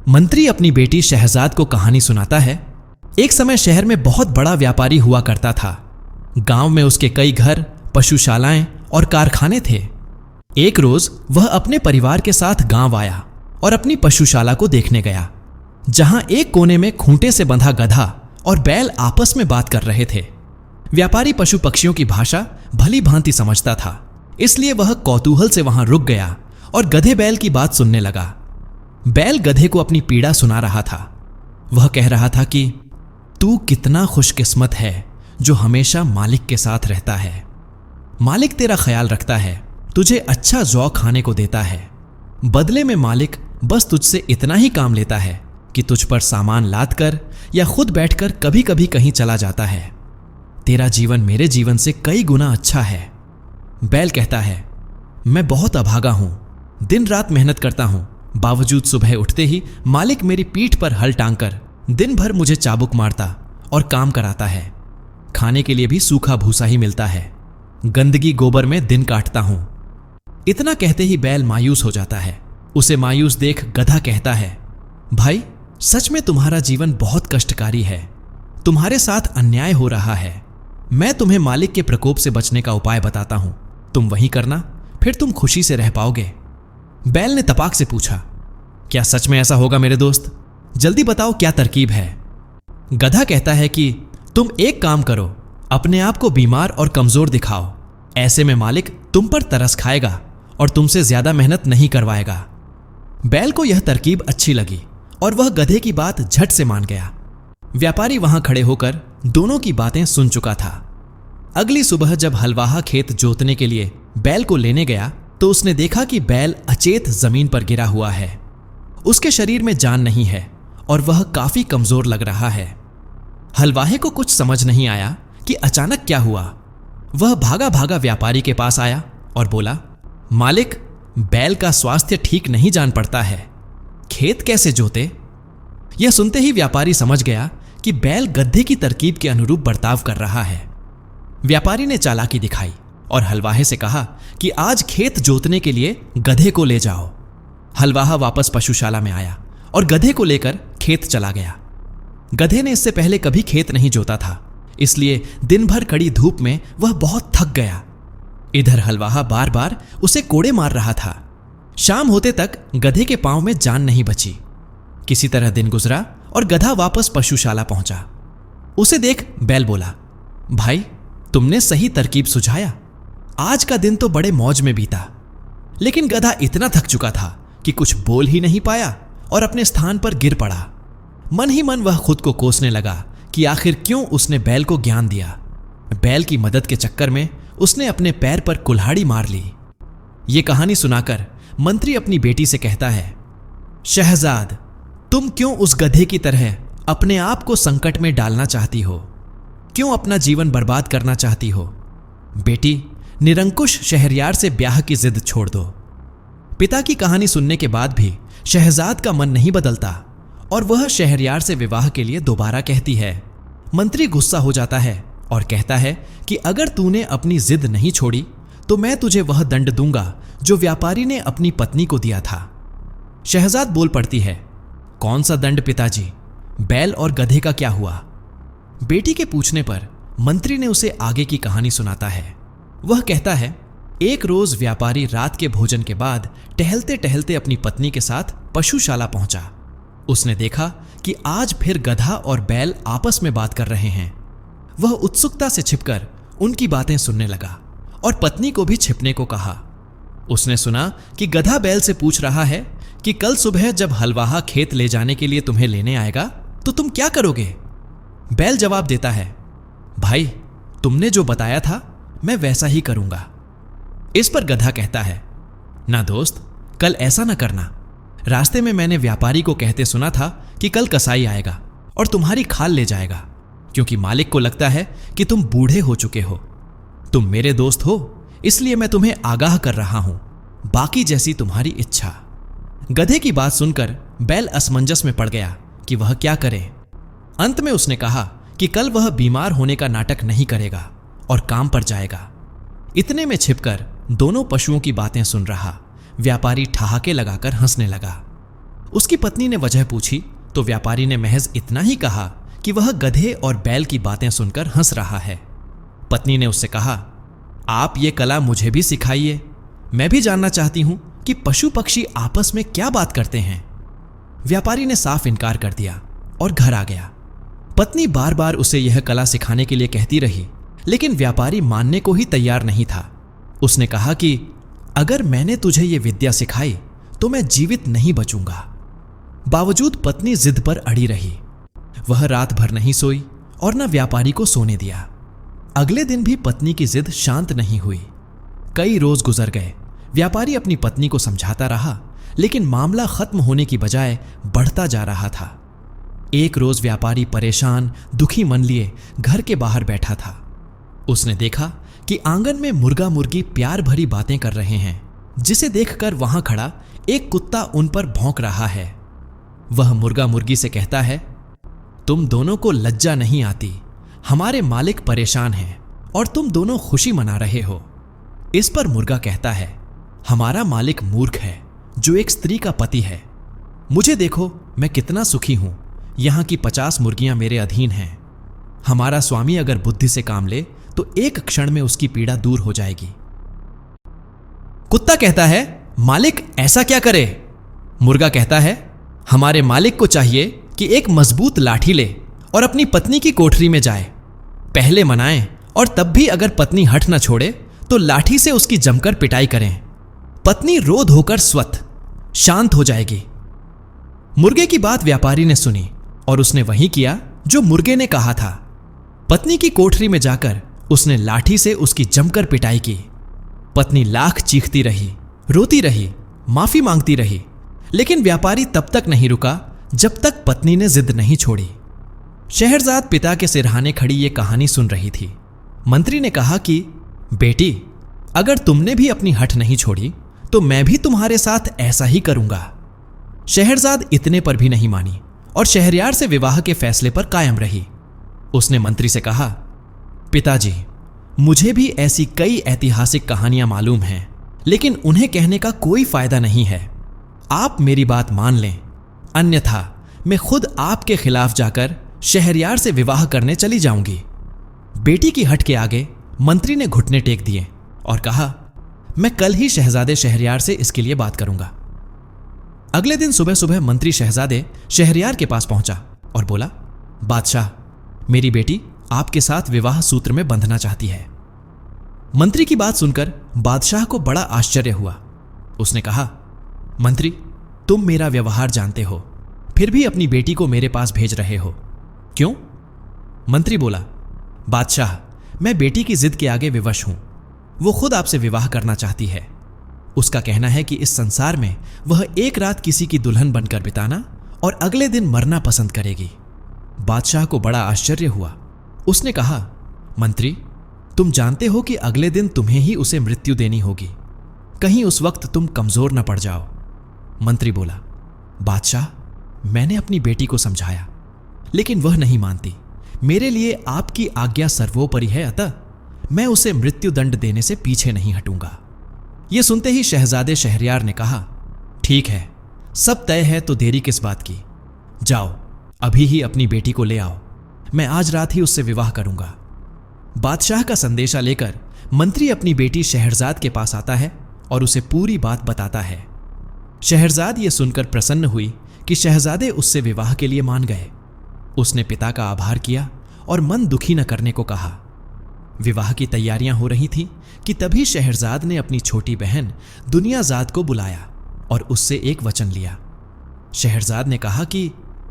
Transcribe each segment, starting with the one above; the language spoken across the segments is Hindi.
मंत्री अपनी बेटी शहजाद को कहानी सुनाता है। एक समय शहर में बहुत बड़ा व्यापारी हुआ करता था। गांव में उसके कई घर, पशुशालाएं और कारखाने थे। एक रोज वह अपने परिवार के साथ गांव आया और अपनी पशुशाला को देखने गया, जहां एक कोने में खूंटे से बंधा गधा और बैल आपस में बात कर रहे थे। व्यापारी पशु पक्षियों की भाषा भली भांति समझता था, इसलिए वह कौतूहल से वहां रुक गया और गधे बैल की बात सुनने लगा। बैल गधे को अपनी पीड़ा सुना रहा था। वह कह रहा था कि तू कितना खुशकिस्मत है जो हमेशा मालिक के साथ रहता है। मालिक तेरा ख्याल रखता है, तुझे अच्छा जौ खाने को देता है। बदले में मालिक बस तुझसे इतना ही काम लेता है कि तुझ पर सामान लाद कर या खुद बैठकर कभी कभी कहीं चला जाता है। तेरा जीवन मेरे जीवन से कई गुना अच्छा है। बैल कहता है, मैं बहुत अभागा हूं, दिन रात मेहनत करता हूं, बावजूद सुबह उठते ही मालिक मेरी पीठ पर हल टांग कर दिन भर मुझे चाबुक मारता और काम कराता है। खाने के लिए भी सूखा भूसा ही मिलता है। गंदगी गोबर में दिन काटता हूं। इतना कहते ही बैल मायूस हो जाता है। उसे मायूस देख गधा कहता है, भाई सच में तुम्हारा जीवन बहुत कष्टकारी है। तुम्हारे साथ अन्याय हो रहा है। मैं तुम्हें मालिक के प्रकोप से बचने का उपाय बताता हूं, तुम वही करना, फिर तुम खुशी से रह पाओगे। बैल ने तपाक से पूछा, क्या सच में ऐसा होगा मेरे दोस्त? जल्दी बताओ क्या तरकीब है। गधा कहता है कि तुम एक काम करो, अपने आप को बीमार और कमजोर दिखाओ। ऐसे में मालिक तुम पर तरस खाएगा और तुमसे ज्यादा मेहनत नहीं करवाएगा। बैल को यह तरकीब अच्छी लगी और वह गधे की बात झट से मान गया। व्यापारी वहां खड़े होकर दोनों की बातें सुन चुका था। अगली सुबह जब हलवाहा खेत जोतने के लिए बैल को लेने गया तो उसने देखा कि बैल अचेत जमीन पर गिरा हुआ है। उसके शरीर में जान नहीं है और वह काफी कमजोर लग रहा है। हलवाहे को कुछ समझ नहीं आया कि अचानक क्या हुआ। वह भागा भागा व्यापारी के पास आया और बोला, मालिक, बैल का स्वास्थ्य ठीक नहीं जान पड़ता है, खेत कैसे जोते? यह सुनते ही व्यापारी समझ गया कि बैल गधे की तरकीब के अनुरूप बर्ताव कर रहा है। व्यापारी ने चालाकी दिखाई और हलवाहे से कहा कि आज खेत जोतने के लिए गधे को ले जाओ। हलवाहा वापस पशुशाला में आया और गधे को लेकर खेत चला गया। गधे ने इससे पहले कभी खेत नहीं जोता था, इसलिए दिन भर कड़ी धूप में वह बहुत थक गया। इधर हलवाहा बार बार उसे कोड़े मार रहा था। शाम होते तक गधे के पांव में जान नहीं बची। किसी तरह दिन गुजरा और गधा वापस पशुशाला पहुंचा। उसे देख बैल बोला, भाई तुमने सही तरकीब सुझाया, आज का दिन तो बड़े मौज में बीता। लेकिन गधा इतना थक चुका था कि कुछ बोल ही नहीं पाया और अपने स्थान पर गिर पड़ा। मन ही मन वह खुद को कोसने लगा कि आखिर क्यों उसने बैल को ज्ञान दिया। बैल की मदद के चक्कर में उसने अपने पैर पर कुल्हाड़ी मार ली। ये कहानी सुनाकर मंत्री अपनी बेटी से कहता है, शहजाद, तुम क्यों उस गधे की तरह अपने आप को संकट में डालना चाहती हो? क्यों अपना जीवन बर्बाद करना चाहती हो? बेटी, निरंकुश शहरयार से ब्याह की जिद छोड़ दो। पिता की कहानी सुनने के बाद भी शहजाद का मन नहीं बदलता और वह शहरयार से विवाह के लिए दोबारा कहती है। मंत्री गुस्सा हो जाता है और कहता है कि अगर तूने अपनी जिद नहीं छोड़ी तो मैं तुझे वह दंड दूंगा जो व्यापारी ने अपनी पत्नी को दिया था। शहजाद बोल पड़ती है, कौन सा दंड पिताजी? बैल और गधे का क्या हुआ? बेटी के पूछने पर मंत्री ने उसे आगे की कहानी सुनाता है। वह कहता है, एक रोज व्यापारी रात के भोजन के बाद टहलते टहलते अपनी पत्नी के साथ पशुशाला पहुंचा। उसने देखा कि आज फिर गधा और बैल आपस में बात कर रहे हैं। वह उत्सुकता से छिपकर उनकी बातें सुनने लगा और पत्नी को भी छिपने को कहा। उसने सुना कि गधा बैल से पूछ रहा है कि कल सुबह जब हलवाहा खेत ले जाने के लिए तुम्हें लेने आएगा तो तुम क्या करोगे? बैल जवाब देता है, भाई तुमने जो बताया था मैं वैसा ही करूंगा। इस पर गधा कहता है, ना दोस्त, कल ऐसा ना करना। रास्ते में मैंने व्यापारी को कहते सुना था कि कल कसाई आएगा और तुम्हारी खाल ले जाएगा, क्योंकि मालिक को लगता है कि तुम बूढ़े हो चुके हो। तुम मेरे दोस्त हो, इसलिए मैं तुम्हें आगाह कर रहा हूं, बाकी जैसी तुम्हारी इच्छा। गधे की बात सुनकर बैल असमंजस में पड़ गया कि वह क्या करे। अंत में उसने कहा कि कल वह बीमार होने का नाटक नहीं करेगा और काम पर जाएगा। इतने में छिपकर दोनों पशुओं की बातें सुन रहा व्यापारी ठहाके लगाकर हंसने लगा। उसकी पत्नी ने वजह पूछी तो व्यापारी ने महज इतना ही कहा कि वह गधे और बैल की बातें सुनकर हंस रहा है। पत्नी ने उससे कहा, आप ये कला मुझे भी सिखाइए, मैं भी जानना चाहती हूं कि पशु पक्षी आपस में क्या बात करते हैं। व्यापारी ने साफ इनकार कर दिया और घर आ गया। पत्नी बार बार उसे यह कला सिखाने के लिए कहती रही, लेकिन व्यापारी मानने को ही तैयार नहीं था। उसने कहा कि अगर मैंने तुझे यह विद्या सिखाई तो मैं जीवित नहीं बचूंगा। बावजूद पत्नी जिद पर अड़ी रही। वह रात भर नहीं सोई और न व्यापारी को सोने दिया। अगले दिन भी पत्नी की जिद शांत नहीं हुई। कई रोज गुजर गए। व्यापारी अपनी पत्नी को समझाता रहा, लेकिन मामला खत्म होने की बजाय बढ़ता जा रहा था। एक रोज व्यापारी परेशान दुखी मन लिए घर के बाहर बैठा था। उसने देखा कि आंगन में मुर्गा मुर्गी प्यार भरी बातें कर रहे हैं, जिसे देखकर वहां खड़ा एक कुत्ता उन पर भौंक रहा है। वह मुर्गा मुर्गी से कहता है, तुम दोनों को लज्जा नहीं आती, हमारे मालिक परेशान हैं और तुम दोनों खुशी मना रहे हो। इस पर मुर्गा कहता है, हमारा मालिक मूर्ख है जो एक स्त्री का पति है। मुझे देखो, मैं कितना सुखी हूं। यहां की 50 मुर्गियां मेरे अधीन हैं। हमारा स्वामी अगर बुद्धि से काम ले तो एक क्षण में उसकी पीड़ा दूर हो जाएगी। कुत्ता कहता है, मालिक ऐसा क्या करे? मुर्गा कहता है, हमारे मालिक को चाहिए कि एक मजबूत लाठी ले और अपनी पत्नी की कोठरी में जाए। पहले मनाएं और तब भी अगर पत्नी हठ न छोड़े तो लाठी से उसकी जमकर पिटाई करें। पत्नी रो धोकर स्वत शांत हो जाएगी। मुर्गे की बात व्यापारी ने सुनी और उसने वही किया जो मुर्गे ने कहा था। पत्नी की कोठरी में जाकर उसने लाठी से उसकी जमकर पिटाई की। पत्नी लाख चीखती रही, रोती रही, माफी मांगती रही, लेकिन व्यापारी तब तक नहीं रुका जब तक पत्नी ने जिद नहीं छोड़ी। शहरजाद पिता के सिरहाने खड़ी ये कहानी सुन रही थी। मंत्री ने कहा कि बेटी, अगर तुमने भी अपनी हठ नहीं छोड़ी तो मैं भी तुम्हारे साथ ऐसा ही करूंगा। शहरजाद इतने पर भी नहीं मानी और शहरयार से विवाह के फैसले पर कायम रही। उसने मंत्री से कहा, पिताजी, मुझे भी ऐसी कई ऐतिहासिक कहानियां मालूम हैं, लेकिन उन्हें कहने का कोई फायदा नहीं है। आप मेरी बात मान लें, अन्यथा मैं खुद आपके खिलाफ जाकर शहरयार से विवाह करने चली जाऊंगी। बेटी की हट के आगे मंत्री ने घुटने टेक दिए और कहा, मैं कल ही शहजादे शहरयार से इसके लिए बात करूंगा। अगले दिन सुबह सुबह मंत्री शहजादे शहरयार के पास पहुंचा और बोला, बादशाह, मेरी बेटी आपके साथ विवाह सूत्र में बंधना चाहती है। मंत्री की बात सुनकर बादशाह को बड़ा आश्चर्य हुआ। उसने कहा, मंत्री, तुम मेरा व्यवहार जानते हो, फिर भी अपनी बेटी को मेरे पास भेज रहे हो, क्यों? मंत्री बोला, बादशाह, मैं बेटी की जिद के आगे विवश हूं। वो खुद आपसे विवाह करना चाहती है। उसका कहना है कि इस संसार में वह एक रात किसी की दुल्हन बनकर बिताना और अगले दिन मरना पसंद करेगी। बादशाह को बड़ा आश्चर्य हुआ। उसने कहा, मंत्री, तुम जानते हो कि अगले दिन तुम्हें ही उसे मृत्यु देनी होगी। कहीं उस वक्त तुम कमजोर न पड़ जाओ। मंत्री बोला, बादशाह, मैंने अपनी बेटी को समझाया, लेकिन वह नहीं मानती। मेरे लिए आपकी आज्ञा सर्वोपरि है, अतः मैं उसे मृत्यु दंड देने से पीछे नहीं हटूंगा। यह सुनते ही शहजादे शहरयार ने कहा, ठीक है, सब तय है तो देरी किस बात की। जाओ, अभी ही अपनी बेटी को ले आओ। मैं आज रात ही उससे विवाह करूंगा। बादशाह का संदेशा लेकर मंत्री अपनी बेटी शहरजाद के पास आता है और उसे पूरी बात बताता है। शहरजाद ये सुनकर प्रसन्न हुई कि शहजादे उससे विवाह के लिए मान गए। उसने पिता का आभार किया और मन दुखी न करने को कहा। विवाह की तैयारियां हो रही थीं कि तभी शहरजाद ने अपनी छोटी बहन दुनियाजाद को बुलाया और उससे एक वचन लिया। शहरजाद ने कहा कि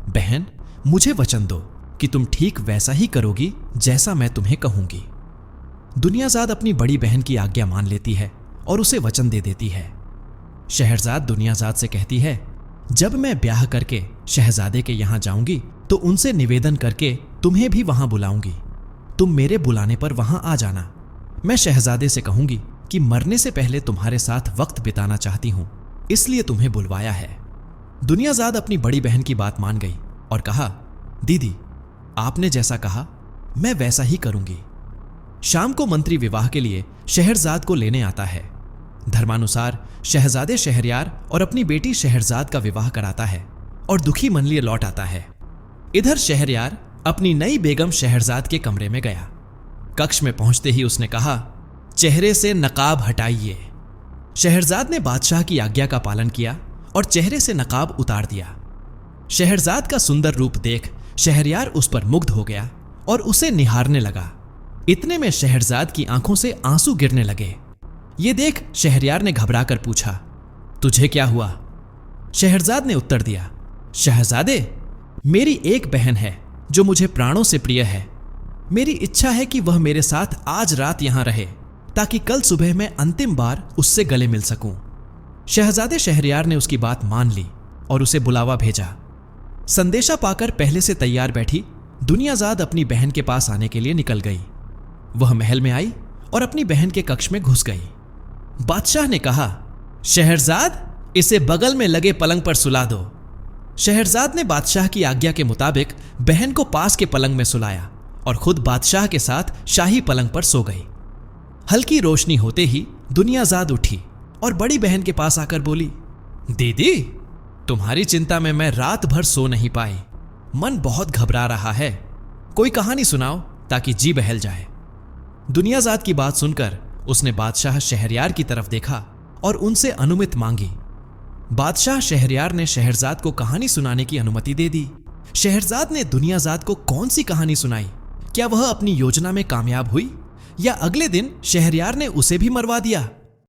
बहन, मुझे वचन दो कि तुम ठीक वैसा ही करोगी जैसा मैं तुम्हें कहूंगी। दुनियाजाद अपनी बड़ी बहन की आज्ञा मान लेती है और उसे वचन दे देती है। शहरजाद दुनियाजाद से कहती है, जब मैं ब्याह करके शहजादे के यहां जाऊंगी तो उनसे निवेदन करके तुम्हें भी वहां बुलाऊंगी। तुम मेरे बुलाने पर वहां आ जाना। मैं शहजादे से कहूंगी कि मरने से पहले तुम्हारे साथ वक्त बिताना चाहती हूं, इसलिए तुम्हें बुलवाया है। दुनियाजाद अपनी बड़ी बहन की बात मान गई और कहा, दीदी, आपने जैसा कहा मैं वैसा ही करूंगी। शाम को मंत्री विवाह के लिए शहरजाद को लेने आता है। धर्मानुसार शहजादे शहरयार और अपनी बेटी शहरजाद का विवाह कराता है और दुखी मन लिए लौट आता है। इधर शहरयार अपनी नई बेगम शहरजाद के कमरे में गया। कक्ष में पहुंचते ही उसने कहा, चेहरे से नकाब हटाइए। शहरजाद ने बादशाह की आज्ञा का पालन किया और चेहरे से नकाब उतार दिया। शहरजाद का सुंदर रूप देख शहरयार उस पर मुग्ध हो गया और उसे निहारने लगा। इतने में शहरजाद की आंखों से आंसू गिरने लगे। ये देख शहरयार ने घबराकर पूछा, तुझे क्या हुआ? शहरजाद ने उत्तर दिया, शहजादे, मेरी एक बहन है जो मुझे प्राणों से प्रिय है। मेरी इच्छा है कि वह मेरे साथ आज रात यहां रहे ताकि कल सुबह मैं अंतिम बार उससे गले मिल सकूं। शहजादे शहरयार ने उसकी बात मान ली और उसे बुलावा भेजा। संदेशा पाकर पहले से तैयार बैठी दुनियाजाद अपनी बहन के पास आने के लिए निकल गई। वह महल में आई और अपनी बहन के कक्ष में घुस गई। बादशाह ने कहा, शहरजाद, इसे बगल में लगे पलंग पर सुला दो। शहरजाद ने बादशाह की आज्ञा के मुताबिक बहन को पास के पलंग में सुलाया और खुद बादशाह के साथ शाही पलंग पर सो गई। हल्की रोशनी होते ही दुनियाजाद उठी और बड़ी बहन के पास आकर बोली, दीदी, तुम्हारी चिंता में मैं रात भर सो नहीं पाई। मन बहुत घबरा रहा है। कोई कहानी सुनाओ ताकि जी बहल जाए। दुनियाजाद की बात सुनकर उसने बादशाह शहरयार की तरफ देखा और उनसे अनुमति मांगी। बादशाह शहरयार ने शहरजाद को कहानी सुनाने की अनुमति दे दी। शहरजाद ने दुनियाजाद को कौन सी कहानी सुनाई? क्या वह अपनी योजना में कामयाब हुई या अगले दिन शहरयार ने उसे भी मरवा दिया?